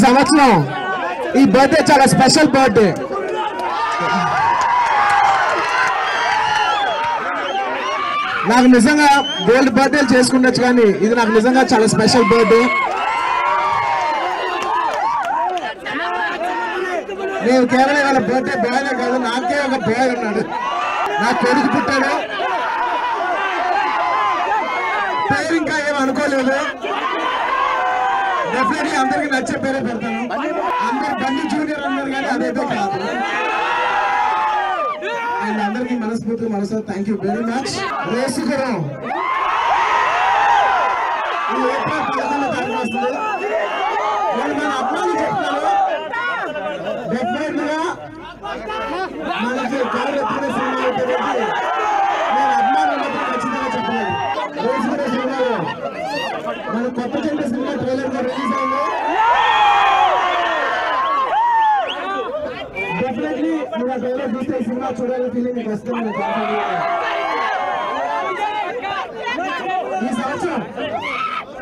సంవత్సరం ఈ బర్త్డే చాలా స్పెషల్ బర్త్డే. నాకు నిజంగా గోల్డ్ బర్త్డేలు చేసుకుండొచ్చు, కానీ ఇది నాకు నిజంగా చాలా స్పెషల్ బర్త్డే. నేను కేవలం వాళ్ళ బర్త్డే బాయ్నే కాదు, నాకే ఒక బాయ్ ఉన్నాడు, నా కొడుకు పుట్టాడు. పేరు ఇంకా ఏం అనుకోలేదు, డెఫినెట్లీ అందరికి నచ్చే పేరే పెడతాను. అందరు బండి జూనియర్ అన్నారు కానీ అదైతే కాదు. అండ్ అందరికి మనస్ఫూర్తి మనసు thank you very much. Race గారు ఏప్రిల్ 11వ తారీఖు వస్తుంది. నేను మన అమ్మాయిని చెప్తాను, డెఫినెట్ గా మనకి కారు ఎత్తుకునే సినిమా అయితే నేను అభిమానులు మాత్రం ఖచ్చితంగా చెప్పలేదు. రేసు గారు సినిమాలో మన కొత్త చెంత సినిమా ట్రైలర్ గా రిలీజ్ అయింది. డెఫినెట్లీ మీరు ఆ ట్రైలర్ చూస్తే ఈ సినిమా చూడాలని ఫీలింగ్ మీకు వస్తుంది.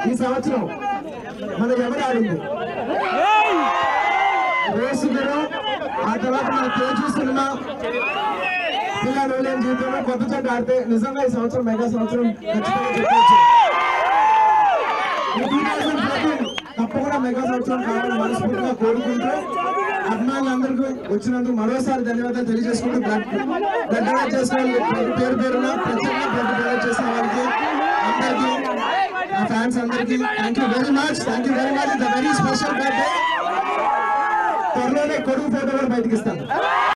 ఈ సంవత్సరం మనం ఎవరు ఆడింది రేసు గారు, ఆ తర్వాత మన తేజు సినిమా, పిల్లలు లేని జీవితంలో కొత్త చెట్టు ఆడితే నిజంగా ఈ సంవత్సరం మెగా సంవత్సరం ఖచ్చితంగా చెప్పవచ్చు. ఈ 2014 తప్పకుండా మెగా సంవత్సరం కావాలని మనస్ఫూర్తిగా కోరుకుంటూ అభిమానులందరికీ వచ్చినందుకు మరోసారి ధన్యవాదాలు తెలియజేసుకుంటూ బ్లడ్ డొనేట్ చేసిన పేరు పేరున ప్రత్యేకంగా బ్లడ్ డొనేట్ చేసిన వారికి అందరికీ, నా ఫ్యాన్స్ అందరికీ thank you very much. Thank you very much. It's very special birthday. త్వరలోనే కొడుకు ఫోటో కూడా బయటకి ఇస్తాను.